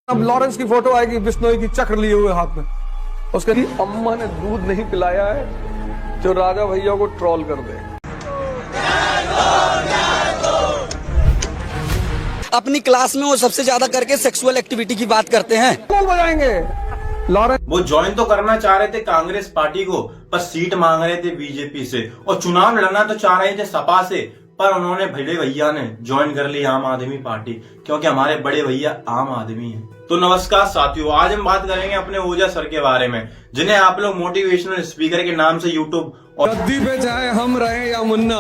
अब लॉरेंस की फोटो आएगी बिश्नोई की चक्र लिए हुए हाथ में, उसके अम्मा ने दूध नहीं पिलाया है जो राजा भैया को ट्रोल कर दे। अपनी क्लास में वो सबसे ज्यादा करके सेक्सुअल एक्टिविटी की बात करते हैं। कौन बजाएंगे? लॉरेंस वो ज्वाइन तो करना चाह रहे थे कांग्रेस पार्टी को, पर सीट मांग रहे थे बीजेपी से, और चुनाव लड़ना तो चाह रहे थे सपा से, पर उन्होंने बड़े भैया ने ज्वाइन कर ली आम आदमी पार्टी, क्योंकि हमारे बड़े भैया आम आदमी हैं। तो नमस्कार साथियों, आज हम बात करेंगे अपने ओझा सर के बारे में, जिन्हें आप लोग मोटिवेशनल स्पीकर के नाम से यूट्यूब और गद्दी पे चाहे हम रहे या मुन्ना,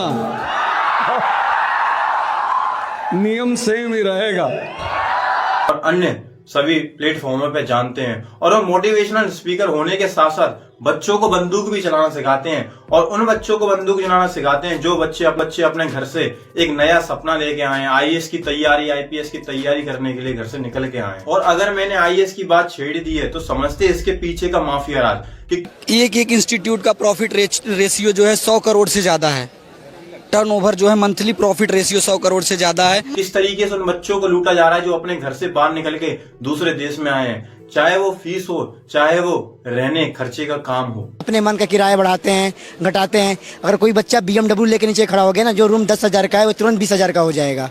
नियम सेम ही रहेगा और अन्य सभी प्लेटफॉर्मों पे जानते हैं। और वो मोटिवेशनल स्पीकर होने के साथ साथ बच्चों को बंदूक भी चलाना सिखाते हैं, और उन बच्चों को बंदूक चलाना सिखाते हैं जो बच्चे अपने घर से एक नया सपना लेके आए, आईएएस की तैयारी, आईपीएस की तैयारी करने के लिए घर से निकल के आए। और अगर मैंने आईएएस की बात छेड़ दी है तो समझते इसके पीछे का माफिया राज कि एक इंस्टीट्यूट का प्रॉफिट रेशियो जो है 100 करोड़ से ज्यादा है। टर्नओवर जो है मंथली प्रॉफिट रेशियो 100 करोड़ से ज्यादा है। किस तरीके से उन बच्चों को लूटा जा रहा है जो अपने घर से बाहर निकल के दूसरे देश में आए हैं, चाहे वो फीस हो, चाहे वो रहने खर्चे का काम हो। अपने मन का किराया बढ़ाते हैं, घटाते हैं। अगर कोई बच्चा BMW लेके नीचे खड़ा हो गया ना, जो रूम 10,000 का है वो तुरंत 20,000 का हो जाएगा।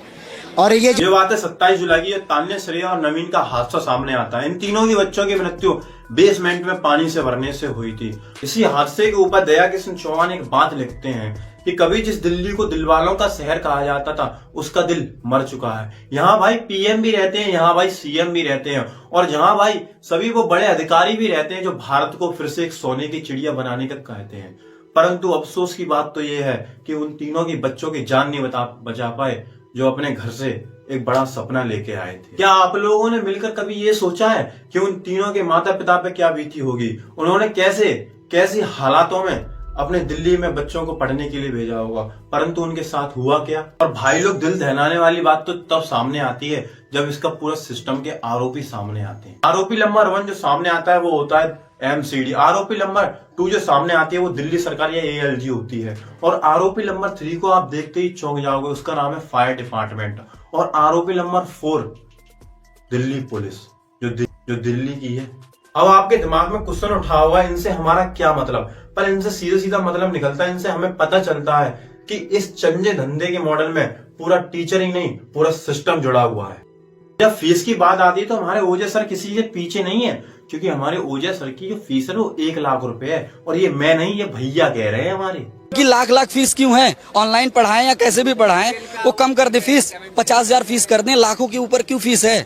और ये जो बात है 27 जुलाई की, तान्या, श्रेया और नवीन का हादसा सामने आता है। इन तीनों की बच्चों की मृत्यु बेसमेंट में पानी से भरने से हुई थी। इसी हादसे के ऊपर दया किशन चौहान एक बात लिखते हैं कि कभी जिस दिल्ली को दिलवालों का शहर कहा जाता था, उसका दिल मर चुका है। यहाँ भाई पीएम भी रहते हैं, यहाँ भाई सीएम भी रहते हैं, और जहाँ भाई सभी वो बड़े अधिकारी भी रहते हैं जो भारत को फिर से एक सोने की चिड़िया बनाने का कहते हैं। परंतु अफसोस की बात तो ये है कि उन तीनों की बच्चों की जान नहीं बचा पाए जो अपने घर से एक बड़ा सपना लेके आए थे। क्या आप लोगों ने मिलकर कभी ये सोचा है कि उन तीनों के माता पिता पे क्या बीती होगी? उन्होंने कैसे हालातों में अपने दिल्ली में बच्चों को पढ़ने के लिए भेजा होगा, परंतु उनके साथ हुआ क्या? और भाई लोग, दिल दहलाने वाली बात तो तब सामने आती है जब इसका पूरा सिस्टम के आरोपी सामने आते हैं। आरोपी नंबर 1 जो सामने आता है वो होता है MCD। आरोपी नंबर 2 जो सामने आती है वो दिल्ली सरकार या ALG होती है, और आरोपी नंबर 3 को आप देखते ही चौंक जाओगे, उसका नाम है फायर डिपार्टमेंट। और आरोपी नंबर 4 दिल्ली पुलिस, जो दिल्ली की है। अब आपके दिमाग में क्वेश्चन उठा हुआ है, इनसे हमारा क्या मतलब? पर इनसे सीधा मतलब निकलता है, इनसे हमें पता चलता है कि इस चंजे धंधे के मॉडल में पूरा टीचर ही नहीं, पूरा सिस्टम जुड़ा हुआ है। जब फीस की बात आती है तो हमारे ओझा सर किसी के पीछे नहीं है, क्योंकि हमारे ओझा सर की जो फीस है वो 1 लाख रुपए है। और ये मैं नहीं, ये भैया कह रहे हैं हमारे कि लाख फीस क्यों है? ऑनलाइन पढ़ाएं या कैसे भी पढ़ाएं, वो कम कर दे फीस, 50,000 फीस कर दें, लाखों के ऊपर क्यों फीस है?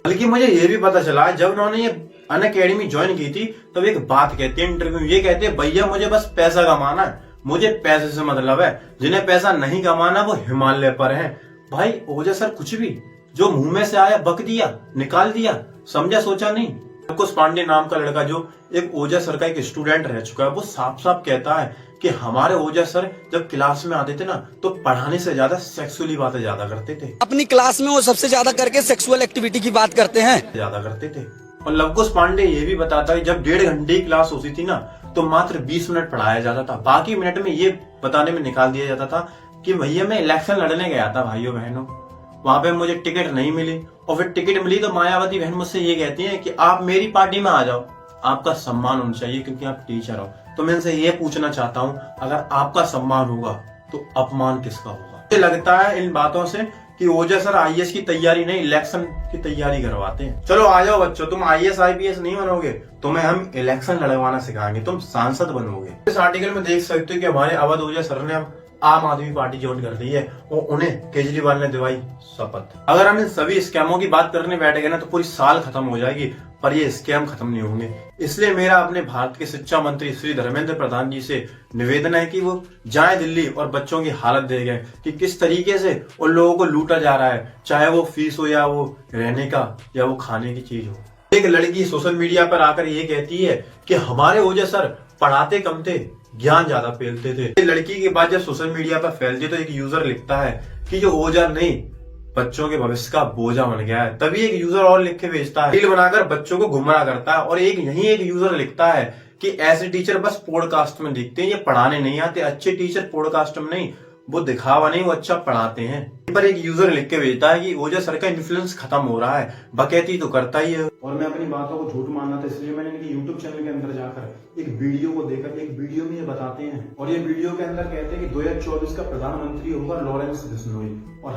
बल्कि मुझे ये भी पता चला, जब उन्होंने ये अनअकैडमी ज्वाइन की थी तब एक बात कहते हैं इंटरव्यू, ये कहते हैं भैया मुझे बस पैसा कमाना है, मुझे पैसे से मतलब है, जिन्हें पैसा नहीं कमाना वो हिमालय पर है। भाई ओझा सर कुछ भी जो मुंह में से आया बक दिया, निकाल दिया, समझा सोचा नहीं। कुछ पांडे नाम का लड़का जो एक ओझा सर का एक स्टूडेंट रह चुका है, वो साफ साफ कहता है कि हमारे ओझा सर जब क्लास में आते थे ना तो पढ़ाने से ज्यादा सेक्सुअली बातें ज्यादा करते थे। अपनी क्लास में वो सबसे ज्यादा करके सेक्सुअल एक्टिविटी की बात करते हैं, ज्यादा करते थे। और लवकुश पांडे ये भी बताता है जब 1.5 घंटे की क्लास होती थी ना तो मात्र 20 मिनट पढ़ाया जाता था, बाकी मिनट में ये बताने में निकाल दिया जाता था कि भैया मैं इलेक्शन लड़ने गया था भाइयों बहनों, वहां पे मुझे टिकट नहीं मिली, और फिर टिकट मिली तो मायावती बहन मुझसे ये कहती है कि आप मेरी पार्टी में आ जाओ, आपका सम्मान होना चाहिए क्योंकि आप टीचर हो। तो मैं इनसे ये पूछना चाहता हूँ, अगर आपका सम्मान होगा तो अपमान किसका होगा? मुझे लगता है इन बातों से कि ओझा सर आईएएस की तैयारी नहीं, इलेक्शन की तैयारी करवाते हैं। चलो आ जाओ बच्चों, तुम आईएएस IPS नहीं बनोगे, तुम्हें हम इलेक्शन लड़वाना सिखाएंगे, तुम सांसद बनोगे। इस आर्टिकल में देख सकते हो कि हमारे अवध ओझा सर ने आम आदमी पार्टी ज्वाइन कर ली है, और उन्हें केजरीवाल ने दिलाई शपथ। अगर हम इन सभी स्कैमों की बात करने बैठ गए ना तो पूरी साल खत्म हो जाएगी, पर ये स्कैम खत्म नहीं होंगे। इसलिए मेरा अपने भारत के शिक्षा मंत्री श्री धर्मेंद्र प्रधान जी से निवेदन है कि वो जाएं दिल्ली और बच्चों की हालत देखें कि किस तरीके से उन लोगों को लूटा जा रहा है, चाहे वो फीस हो या वो रहने का या वो खाने की चीज हो। एक लड़की सोशल मीडिया पर आकर ये कहती है कि हमारे ओझा सर पढ़ाते कम थे, ज्ञान ज्यादा फैलते थे। लड़की की बात जब सोशल मीडिया पर फैलती है तो एक यूजर लिखता है कि जो ओझा नहीं बच्चों के भविष्य का बोझा बन गया है। तभी एक यूजर और लिख के भेजता है, रील बनाकर बच्चों को गुमराह करता है। और एक यूजर लिखता है कि ऐसे टीचर बस पॉडकास्ट में दिखते हैं, ये पढ़ाने नहीं आते। अच्छे टीचर पॉडकास्ट में नहीं, वो दिखावा नहीं, वो अच्छा पढ़ाते हैं। पर एक यूजर लिख के भेजता है कि ओजस सर का इन्फ्लुएंस खत्म हो रहा है, बकैती तो करता ही है। और मैं अपनी बातों को झूठ मानना था, इसलिए मैंने इनके यूट्यूब चैनल के अंदर जाकर एक वीडियो को देखा। एक वीडियो में ये बताते हैं, और ये वीडियो के अंदर कहते हैं कि 2024 का प्रधानमंत्री होगा लॉरेंस बिश्नोई, और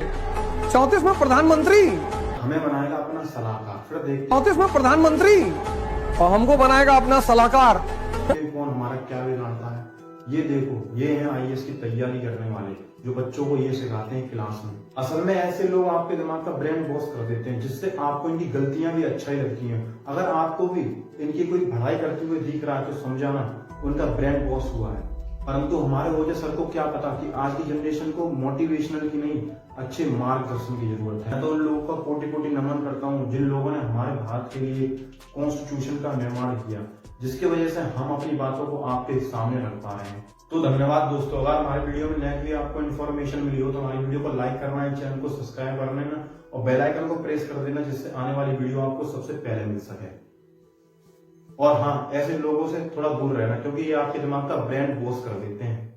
34 में प्रधानमंत्री हमें बनाएगा अपना सलाहकार। फिर देखते 34 में प्रधानमंत्री और हमको बनाएगा अपना सलाहकार। हैं कौन हमारा क्या बिगाड़ता है। ये देखो, ये हैं आईएएस की तैयारी करने वाले, जो बच्चों को ये सिखाते हैं क्लास में। असल में ऐसे लोग आपके दिमाग का ब्रेन वॉश कर देते हैं, जिससे आपको इनकी गलतियां भी अच्छा ही लगती हैं। अगर आपको भी इनकी कोई पढ़ाई करते हुए दिख रहा है तो समझाना उनका ब्रेन वॉश हुआ है। परंतु हमारे ओजस सर को क्या पता कि आज की जनरेशन को मोटिवेशनल की नहीं, अच्छे मार्गदर्शन की जरूरत है। मैं तो उन लोगों का कोटि कोटि नमन करता हूँ जिन लोगों ने हमारे भारत के लिए कॉन्स्टिट्यूशन का निर्माण किया, जिसकी वजह से हम अपनी बातों को आपके सामने रख पा रहे हैं। तो धन्यवाद दोस्तों। अगर हमारे वीडियो में नेक्स्ट भी आपको इन्फॉर्मेशन मिली हो तो हमारी वीडियो को लाइक करना है, चैनल को सब्सक्राइब कर लेना और बेल आइकन को प्रेस कर देना, जिससे आने वाली वीडियो आपको सबसे पहले मिल सके। और हाँ, ऐसे लोगों से थोड़ा दूर रहना, क्योंकि ये आपके दिमाग का ब्रेन वॉश कर देते हैं।